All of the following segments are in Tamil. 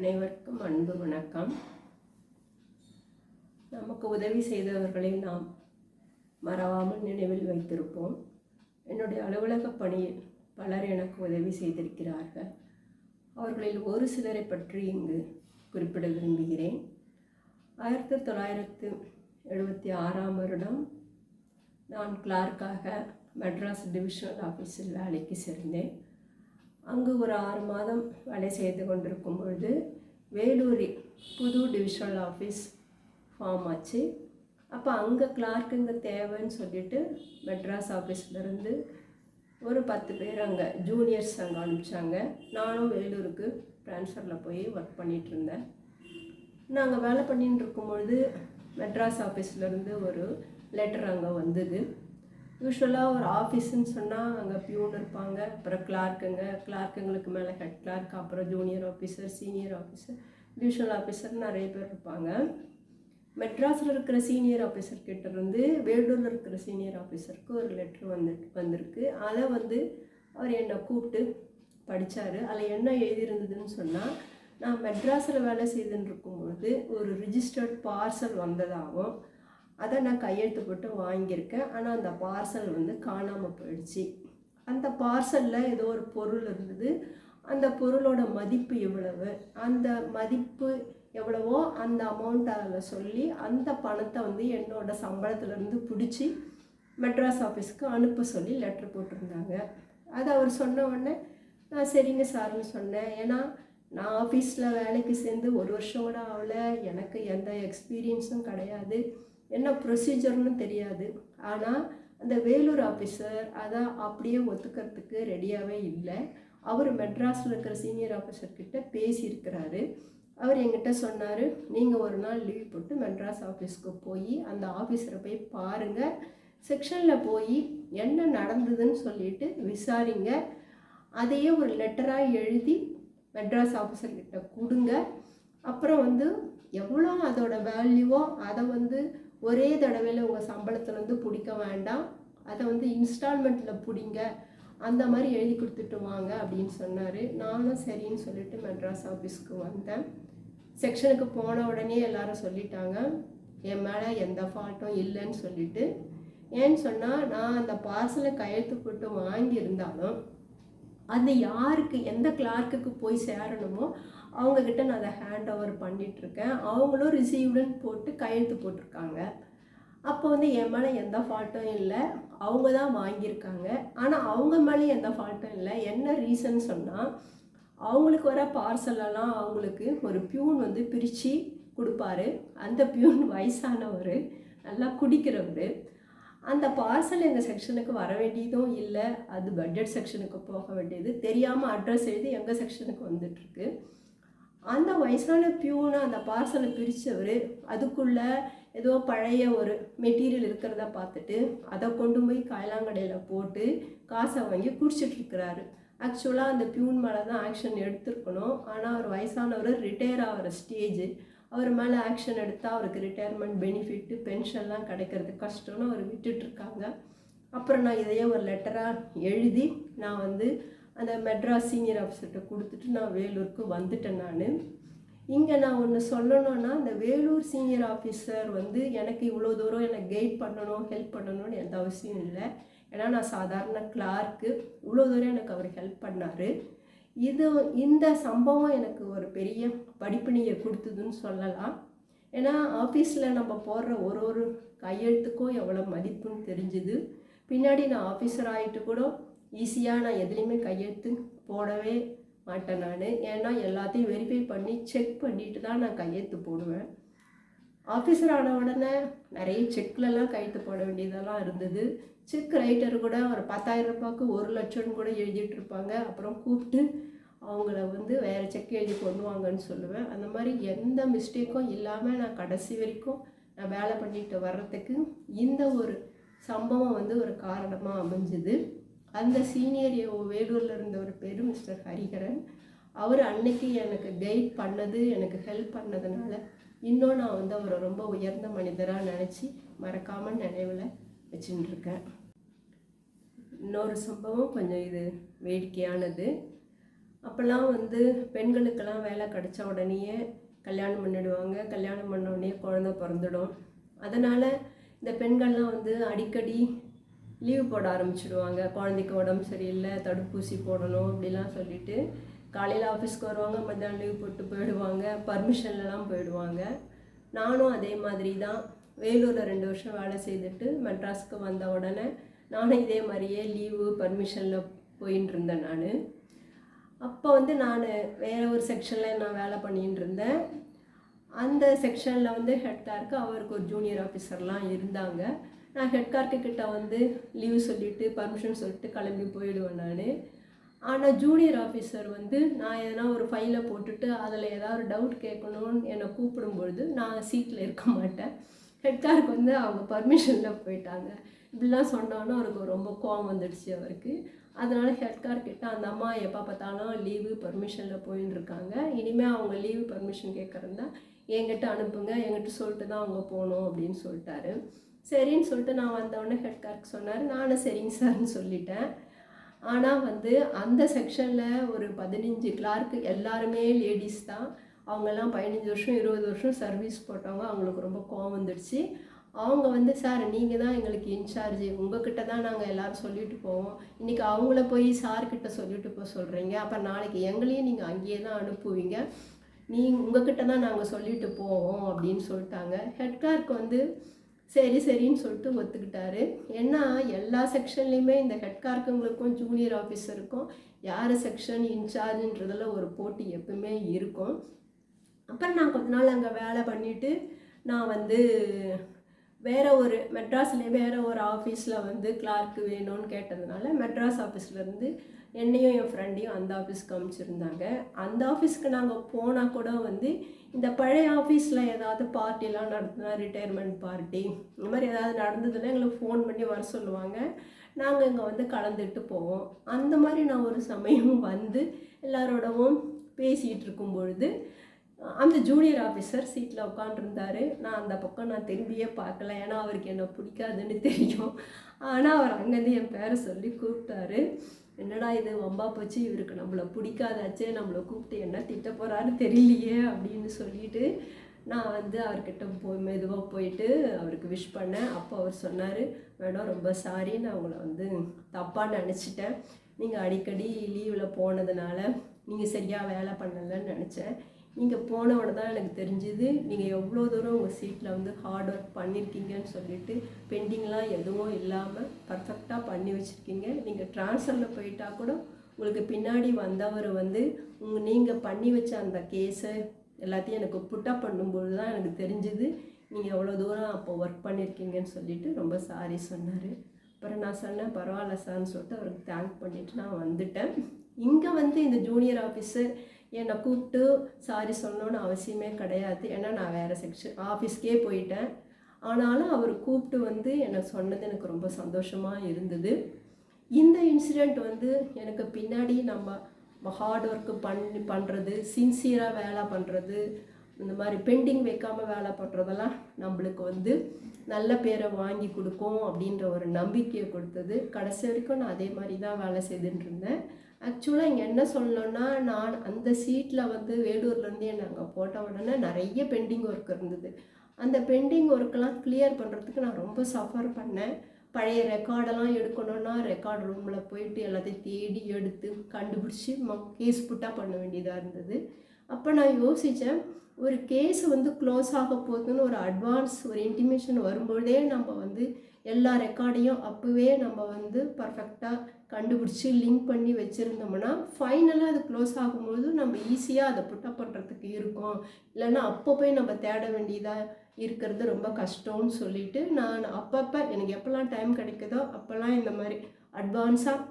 அனைவருக்கும் அன்பு வணக்கம். நமக்கு உதவி செய்தவர்களை நாம் மறவாமல் நினைவில் வைத்திருப்போம். என்னுடைய அலுவலக பணியில் பலர் எனக்கு உதவி செய்திருக்கிறார்கள். அவர்களில் ஒரு சிலரை பற்றி இங்கு குறிப்பிட விரும்புகிறேன். 1976ஆம் வருடம் நான் கிளார்க்காக மெட்ராஸ் டிவிஷனல் ஆஃபீஸில் வேலைக்கு சேர்ந்தேன். அங்கு ஒரு 6 மாதம் வேலை செய்து கொண்டிருக்கும் பொழுது வேலூரில் புது டிவிஷனல் ஆஃபீஸ் ஃபார்ம் ஆச்சு. அப்போ அங்கே கிளார்க்குங்க தேவைன்னு சொல்லிட்டு மெட்ராஸ் ஆஃபீஸ்லேருந்து ஒரு 10 பேர் அங்கே ஜூனியர்ஸ் அங்கே அனுப்பிச்சாங்க. நானும் வேலூருக்கு ட்ரான்ஸ்ஃபரில் போய் ஒர்க் பண்ணிகிட்டு இருந்தேன். நாங்கள் வேலை பண்ணிட்டு இருக்கும்பொழுது மெட்ராஸ் ஆஃபீஸ்லேருந்து ஒரு லெட்டர் அங்கே வந்தது. யூஸ்வலாக ஒரு ஆஃபீஸுன்னு சொன்னால் அங்கே பியூன் இருப்பாங்க, அப்புறம் கிளார்க்குங்களுக்கு மேலே ஹெட் கிளார்க், அப்புறம் junior officer, senior officer, divisional officer நிறைய பேர் இருப்பாங்க. மெட்ராஸில் இருக்கிற சீனியர் ஆஃபீஸர் கிட்டேருந்து வேலூரில் இருக்கிற சீனியர் ஆஃபீஸருக்கு ஒரு லெட்ரு வந்திருக்கு. அதை அவர் என்னை கூப்பிட்டு படித்தார். அதில் என்ன எழுதியிருந்ததுன்னு சொன்னால், நான் மெட்ராஸில் வேலை செய்துன்னு இருக்கும்பொழுது ஒரு ரிஜிஸ்டர்ட் பார்சல் வந்ததாகவும் அதை நான் கையெழுத்து போட்டு வாங்கியிருக்கேன். ஆனால் அந்த பார்சல் காணாமல் போயிடுச்சு. அந்த பார்சலில் ஏதோ ஒரு பொருள் இருந்தது. அந்த பொருளோட மதிப்பு எவ்வளவு, அந்த மதிப்பு எவ்வளவோ அந்த அமௌண்ட் அதில் சொல்லி அந்த பணத்தை என்னோட சம்பளத்துலேருந்து பிடிச்சி மெட்ராஸ் ஆஃபீஸ்க்கு அனுப்ப சொல்லி லெட்ரு போட்டிருந்தாங்க. அதை அவர் சொன்ன உடனே நான் சரிங்க சார்னு சொன்னேன். ஏன்னா நான் ஆஃபீஸில் வேலைக்கு சேர்ந்து 1 வருஷம் கூட ஆகலை. எனக்கு எந்த எக்ஸ்பீரியன்ஸும் கிடையாது, என்ன ப்ரொசீஜர்னு தெரியாது. ஆனால் அந்த வேலூர் ஆஃபீஸர் அதை அப்படியே ஒத்துக்கிறதுக்கு ரெடியாகவே இல்லை. அவர் மெட்ராஸில் இருக்கிற சீனியர் ஆஃபீஸர்கிட்ட பேசியிருக்கிறாரு. அவர் என்கிட்ட சொன்னார், நீங்கள் ஒரு நாள் லீவ் போட்டு மெட்ராஸ் ஆஃபீஸ்க்கு போய் அந்த ஆஃபீஸரை போய் பாருங்கள், செக்ஷனில் போய் என்ன நடந்ததுன்னு சொல்லிட்டு விசாரிங்க, அதையே ஒரு லெட்டராக எழுதி மெட்ராஸ் ஆஃபீஸர்கிட்ட கொடுங்க. அப்புறம் எவ்வளோ அதோட வேல்யூவோ அதை ஒரே தடவையில் உங்கள் சம்பளத்துலேருந்து பிடிக்க வேண்டாம், அதை இன்ஸ்டால்மெண்ட்டில் பிடிங்க, அந்த மாதிரி எழுதி கொடுத்துட்டு வாங்க அப்படின்னு சொன்னார். நானும் சரின்னு சொல்லிட்டு மெட்ராஸ் ஆஃபீஸ்க்கு வந்தேன். செக்ஷனுக்கு போன உடனே எல்லாரும் சொல்லிட்டாங்க என் மேலே எந்த ஃபால்ட்டும் இல்லைன்னு சொல்லிட்டு. ஏன்னு சொன்னால், நான் அந்த பார்சலை கையெழுத்து போட்டு வாங்கியிருந்தாலும் அது யாருக்கு, எந்த கிளார்க்குக்கு போய் சேரணுமோ அவங்கக்கிட்ட நான் அதை ஹேண்ட் ஓவர் பண்ணிகிட்ருக்கேன். அவங்களும் ரிசீவ்டுன்னு போட்டு கையெழுத்து போட்டிருக்காங்க. அப்போ என் மேலே எந்த ஃபால்ட்டும் இல்லை, அவங்க தான் வாங்கியிருக்காங்க. ஆனால் அவங்க மேலே எந்த ஃபால்ட்டும் இல்லை. என்ன ரீசன் சொன்னால், அவங்களுக்கு வர பார்சலெல்லாம் அவங்களுக்கு ஒரு பியூன் பிரித்து கொடுப்பாரு. அந்த பியூன் வயசானவர், நல்லா குடிக்கிறவர். அந்த பார்சல் எங்கள் செக்ஷனுக்கு வர வேண்டியதும் இல்லை, அது பட்ஜெட் செக்ஷனுக்கு போக வேண்டியது. தெரியாமல் அட்ரஸ் எழுதி எங்கள் செக்ஷனுக்கு வந்துட்டுருக்கு. அந்த வயசான பியூனை அந்த பார்சலை பிரித்தவர் அதுக்குள்ளே ஏதோ பழைய ஒரு மெட்டீரியல் இருக்கிறத பார்த்துட்டு அதை கொண்டு போய் காயலாங்கடையில் போட்டு காசை வாங்கி குடிச்சிட்ருக்கிறாரு. ஆக்சுவலாக அந்த பியூன் மேலே தான் ஆக்ஷன் எடுத்துருக்கணும். ஆனால் அவர் வயசானவர், ரிட்டையர் ஆகிற ஸ்டேஜ், அவர் மேலே ஆக்ஷன் எடுத்தால் அவருக்கு ரிட்டையர்மெண்ட் பெனிஃபிட்டு பென்ஷன்லாம் கிடைக்கிறது கஷ்டம்னு அவர் விட்டுட்ருக்காங்க. அப்புறம் நான் இதையே ஒரு லெட்டராக எழுதி நான் அந்த மெட்ராஸ் சீனியர் ஆஃபீஸர்கிட்ட கொடுத்துட்டு நான் வேலூருக்கு வந்துட்டேன். இங்கே நான் ஒன்று சொல்லணுன்னா, அந்த வேலூர் சீனியர் ஆஃபீஸர் எனக்கு இவ்வளோ தூரம் எனக்கு கைட் பண்ணணும், ஹெல்ப் பண்ணணும்னு எந்த அவசியம் இல்லை. ஏன்னா நான் சாதாரண கிளார்க்கு, இவ்வளோ தூரம் எனக்கு அவர் ஹெல்ப் பண்ணார். இந்த சம்பவம் எனக்கு ஒரு பெரிய படிப்பினையை கொடுத்ததுன்னு சொல்லலாம். ஏன்னா ஆஃபீஸில் நம்ம போடுற ஒரு கையெழுத்துக்கும் எவ்வளோ மதிப்புன்னு தெரிஞ்சுது. பின்னாடி நான் ஆஃபீஸர் ஆகிட்டு கூட ஈஸியாக நான் எதுலேயுமே கையெழுத்து போடவே மாட்டேன் நான். ஏன்னா எல்லாத்தையும் வெரிஃபை பண்ணி செக் பண்ணிட்டு தான் நான் கையெழுத்து போடுவேன். ஆஃபீஸர் ஆன உடனே நிறைய செக்லலாம் கையெழுத்து போட வேண்டியதெல்லாம் இருந்தது. செக் ரைட்டர் கூட ஒரு 10,000 ரூபாய்க்கு 1 லட்சம்னு கூட எழுதிட்டுருப்பாங்க. அப்புறம் கூப்பிட்டு அவங்கள வேறு செக் எழுதி கொண்டு வாங்கன்னு சொல்லுவேன். அந்த மாதிரி எந்த மிஸ்டேக்கும் இல்லாமல் நான் கடைசி வரைக்கும் நான் வேலை பண்ணிட்டு வர்றதுக்கு இந்த ஒரு சம்பவம் ஒரு காரணமாக அமைஞ்சுது. அந்த சீனியர் வேலூரில் இருந்த ஒரு பேர் மிஸ்டர் ஹரிஹரன். அவர் அன்னைக்கு எனக்கு கைட் பண்ணது, எனக்கு ஹெல்ப் பண்ணதுனால இன்னும் நான் அவரை ரொம்ப உயர்ந்த மனிதராக நினச்சி மறக்காமல் நினைவில் வச்சுட்டுருக்கேன். இன்னொரு சம்பவம் கொஞ்சம் இது வேடிக்கையானது. அப்போல்லாம் வந்து பெண்களுக்கெல்லாம் வேலை கிடைச்ச உடனேயே கல்யாணம் பண்ணிடுவாங்க. கல்யாணம் பண்ண உடனே குழந்த பிறந்துடும். அதனால் இந்த பெண்கள்லாம் வந்து அடிக்கடி லீவு போட ஆரம்பிச்சிடுவாங்க. குழந்தைக்கு உடம்பு சரியில்லை, தடுப்பூசி போடணும் அப்படிலாம் சொல்லிட்டு காலையில் ஆஃபீஸ்க்கு வருவாங்க, மத்தியானம் லீவ் போட்டு போயிடுவாங்க, பர்மிஷன்லலாம் போயிடுவாங்க. நானும் அதே மாதிரி தான் வேலூரில் 2 வருஷம் வேலை செய்துட்டு மெட்ராஸுக்கு வந்த உடனே நானும் இதே மாதிரியே லீவு பர்மிஷனில் போயின்னு இருந்தேன். அப்போ வந்து நான் வேறு ஒரு செக்ஷனில் நான் வேலை பண்ணிகிட்டு இருந்தேன். அந்த செக்ஷனில் வந்து ஹெட் கிளார்க்கு அவருக்கு ஒரு ஜூனியர் ஆஃபீஸர்லாம் இருந்தாங்க. நான் ஹெட் கிளார்க்கு கிட்ட வந்து லீவு சொல்லிவிட்டு பர்மிஷன் சொல்லிட்டு கிளம்பி போயிடுவேன் நான். ஆனால் ஜூனியர் ஆஃபீஸர் வந்து நான் எதனா ஒரு ஃபைலை போட்டுட்டு அதில் ஏதாவது டவுட் கேட்கணும்னு என்னை கூப்பிடும்பொழுது நான் சீட்டில் இருக்க மாட்டேன். ஹெட் கிளார்க் வந்து அவங்க பர்மிஷனில் போயிட்டாங்க. இப்படிலாம் சொன்னோன்னா அவருக்கு ரொம்ப கோவம் வந்துடுச்சு அவருக்கு. அதனால் ஹெட் கிட்ட அந்த அம்மா எப்போ பார்த்தாலும் லீவு பர்மிஷனில் போயின்னு இருக்காங்க, இனிமேல் அவங்க லீவு பர்மிஷன் கேட்குறதா என்கிட்ட அனுப்புங்க, என்கிட்ட சொல்லிட்டு தான் அவங்க போகணும் அப்படின்னு சொல்லிட்டாரு. சரின்னு சொல்லிட்டு நான் வந்தவொடனே ஹெட் கிளார்க் சொன்னார். நானும் சரிங்க சார்னு சொல்லிட்டேன். ஆனால் வந்து அந்த செக்ஷனில் ஒரு 15 கிளார்க்கு எல்லாருமே லேடிஸ் தான். அவங்கெல்லாம் 15 வருஷம் 20 வருஷம் சர்வீஸ் போட்டவங்க. அவங்களுக்கு ரொம்ப கோவம் வந்துடுச்சு. அவங்க வந்து சார் நீங்கள் தான் எங்களுக்கு இன்சார்ஜ், உங்ககிட்ட தான் நாங்கள் எல்லோரும் சொல்லிட்டு போவோம், இன்றைக்கி அவங்கள போய் சார்கிட்ட சொல்லிட்டு போக சொல்கிறீங்க, அப்போ நாளைக்கு எங்களையும் நீங்கள் அங்கேயே தான் அனுப்புவீங்க, உங்ககிட்ட தான் நாங்கள் சொல்லிட்டு போவோம் அப்படின்னு சொல்லிட்டாங்க. ஹெட் கிளார்க் வந்து சரின்னு சொல்லிட்டு ஒத்துக்கிட்டாரு. ஏன்னா எல்லா செக்ஷன்லேயுமே இந்த ஹெட் கிளார்க்குங்களுக்கும் ஜூனியர் ஆஃபீஸருக்கும் யார் செக்ஷன் இன்சார்ஜுன்றதில் ஒரு போட்டி எப்பவுமே இருக்கும். அப்புறம் நான் கொஞ்ச நாள் அங்கே வேலை பண்ணிவிட்டு நான் வந்து வேறு ஒரு மெட்ராஸ்லேயே வேறு ஒரு ஆஃபீஸில் வந்து கிளார்க்கு வேணும்னு கேட்டதுனால மெட்ராஸ் ஆஃபீஸ்லேருந்து என்னையும் என் ஃப்ரெண்டையும் அந்த ஆஃபீஸ்க்கு அனுப்பிச்சிருந்தாங்க. அந்த ஆஃபீஸ்க்கு நாங்கள் போனால் கூட வந்து இந்த பழைய ஆஃபீஸில் ஏதாவது பார்ட்டிலாம் நடத்துனா, ரிட்டையர்மெண்ட் பார்ட்டி இந்த மாதிரி ஏதாவது நடந்ததுன்னா எங்களுக்கு ஃபோன் பண்ணி வர சொல்லுவாங்க. நாங்கள் இங்கே வந்து கலந்துட்டு போவோம். அந்த மாதிரி நான் ஒரு சமயம் வந்து எல்லாரோடவும் பேசிகிட்டு இருக்கும் பொழுது அந்த ஜூனியர் ஆஃபீஸர் சீட்டில் உட்காண்டிருந்தார். நான் அந்த பக்கம் நான் திரும்பியே பார்க்கல, ஏன்னா அவருக்கு என்ன பிடிக்காதுன்னு தெரியும். ஆனால் அவர் அங்கேருந்து என் பேரை சொல்லி கூப்பிட்டாரு. என்னடா இது வம்பா போச்சு, இவருக்கு நம்மளை பிடிக்காதாச்சே, நம்மளை கூப்பிட்டு என்ன திட்ட போகிறாரு தெரியலையே அப்படின்னு சொல்லிட்டு நான் வந்து அவர்கிட்ட மெதுவாக போயிட்டு அவருக்கு விஷ் பண்ணேன். அப்போ அவர் சொன்னார், மேடம் ரொம்ப சாரி, நான் உங்களை வந்து தப்பாக நினச்சிட்டேன், நீங்கள் அடிக்கடி லீவில் போனதுனால நீங்கள் சரியாக வேலை பண்ணலைன்னு நினச்சேன், நீங்கள் போனவொடனே தான் எனக்கு தெரிஞ்சுது நீங்கள் எவ்வளோ தூரம் உங்கள் சீட்டில் வந்து ஹார்ட் ஒர்க் பண்ணியிருக்கீங்கன்னு சொல்லிட்டு பெண்டிங்லாம் எதுவும் இல்லாமல் பர்ஃபெக்டாக பண்ணி வச்சுருக்கீங்க. நீங்கள் ட்ரான்ஸ்ஃபரில் போயிட்டால் கூட உங்களுக்கு பின்னாடி வந்தவர் வந்து நீங்கள் பண்ணி வச்ச அந்த கேஸை எல்லாத்தையும் எனக்கு புட்டப் பண்ணும்போது தான் எனக்கு தெரிஞ்சுது நீங்கள் எவ்வளோ தூரம் அப்போ ஒர்க் பண்ணியிருக்கீங்கன்னு சொல்லிட்டு ரொம்ப சாரி சொன்னார். அப்புறம் நான் சொன்னேன் பரவாயில்ல சார்னு சொல்லிட்டு அவருக்கு தேங்க் பண்ணிவிட்டு நான் வந்துட்டேன். இங்கே வந்து இந்த ஜூனியர் ஆஃபீஸர் என்னை கூப்பிட்டு சாரி சொல்லணுன்னு அவசியமே கிடையாது, ஏன்னா நான் வேறு செக்ஷன் ஆஃபீஸ்க்கே போயிட்டேன். ஆனாலும் அவர் கூப்பிட்டு வந்து என்னை சொன்னது எனக்கு ரொம்ப சந்தோஷமாக இருந்தது. இந்த இன்சிடெண்ட் வந்து எனக்கு பின்னாடி நம்ம ஹார்ட் ஒர்க்கு பண்ணுறது, சின்சியராக வேலை பண்ணுறது, இந்த மாதிரி பெண்டிங் வைக்காமல் வேலை பண்ணுறதெல்லாம் நம்மளுக்கு வந்து நல்ல பேரை வாங்கி கொடுக்கும் அப்படின்ற ஒரு நம்பிக்கையை கொடுத்தது. கடைசி வரைக்கும் நான் அதே மாதிரி தான் வேலை செய்துட்டு இருந்தேன். ஆக்சுவலாக இங்கே என்ன சொல்லணும்னா, நான் அந்த சீட்டில் வந்து வேலூர்லேருந்து என்னை அங்கே போட்ட உடனே நிறைய பெண்டிங் ஒர்க் இருந்தது. அந்த பெண்டிங் ஒர்க்கெல்லாம் கிளியர் பண்ணுறதுக்கு நான் ரொம்ப சஃபர் பண்ணேன். பழைய ரெக்கார்டெல்லாம் எடுக்கணுன்னா ரெக்கார்ட் ரூமில் போயிட்டு எல்லாத்தையும் தேடி எடுத்து கண்டுபிடிச்சி கேஸ் புட்டாக பண்ண வேண்டியதாக இருந்தது. அப்போ நான் யோசித்தேன், ஒரு கேஸ் வந்து க்ளோஸ் ஆக போகுதுன்னு ஒரு அட்வான்ஸ் ஒரு இன்டிமேஷன் வரும்போதே நம்ம வந்து எல்லா ரெக்கார்டையும் அப்போவே நம்ம வந்து பர்ஃபெக்டாக கண்டுபிடிச்சி லிங்க் பண்ணி வச்சுருந்தோம்னா ஃபைனலாக அது க்ளோஸ் ஆகும்போது நம்ம ஈஸியாக அதை புட்டப் பண்ணுறதுக்கு இருக்கும். இல்லைன்னா அப்போ போய் நம்ம தேட வேண்டியதாக இருக்கிறது ரொம்ப கஷ்டம்னு சொல்லிவிட்டு நான் அப்பப்போ எனக்கு எப்போல்லாம் டைம் கிடைக்குதோ அப்போல்லாம் இந்த மாதிரி அட்வான்ஸாக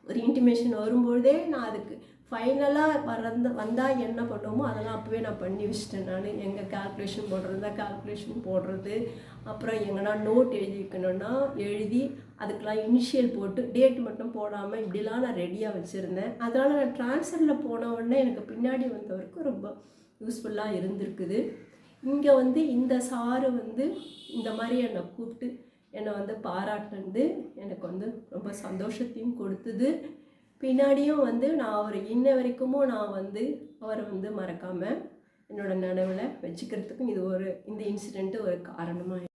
ஒரு இன்டிமேஷன் வரும்போதே நான் அதுக்கு ஃபைனலாக வந்தால் என்ன பண்ணுவோமோ அதெல்லாம் அப்போவே நான் பண்ணி வச்சிட்டேன். நான் எங்கே கால்குலேஷன் போடுறதா கால்குலேஷன் போடுறது, அப்புறம் எங்கன்னா நோட் எழுதி வைக்கணுன்னா எழுதி அதுக்கெலாம் இனிஷியல் போட்டு டேட் மட்டும் போடாமல் இப்படிலாம் நான் ரெடியாக வச்சுருந்தேன். அதனால் நான் ட்ரான்ஸ்ஃபரில் போன உடனே எனக்கு பின்னாடி வந்தவருக்கு ரொம்ப யூஸ்ஃபுல்லாக இருந்திருக்குது. இங்கே வந்து இந்த சாரு வந்து இந்த மாதிரி என்னை கூப்பிட்டு என்னை வந்து பாராட்டினது எனக்கு வந்து ரொம்ப சந்தோஷத்தையும் கொடுத்தது. பின்னாடியும் வந்து நான் அவர் இன்ன வரைக்கும் நான் வந்து அவரை வந்து மறக்காமல் என்னோடய நடுவில் வச்சுக்கிறதுக்கும் இது இந்த இன்சிடெண்ட்டு ஒரு காரணமாக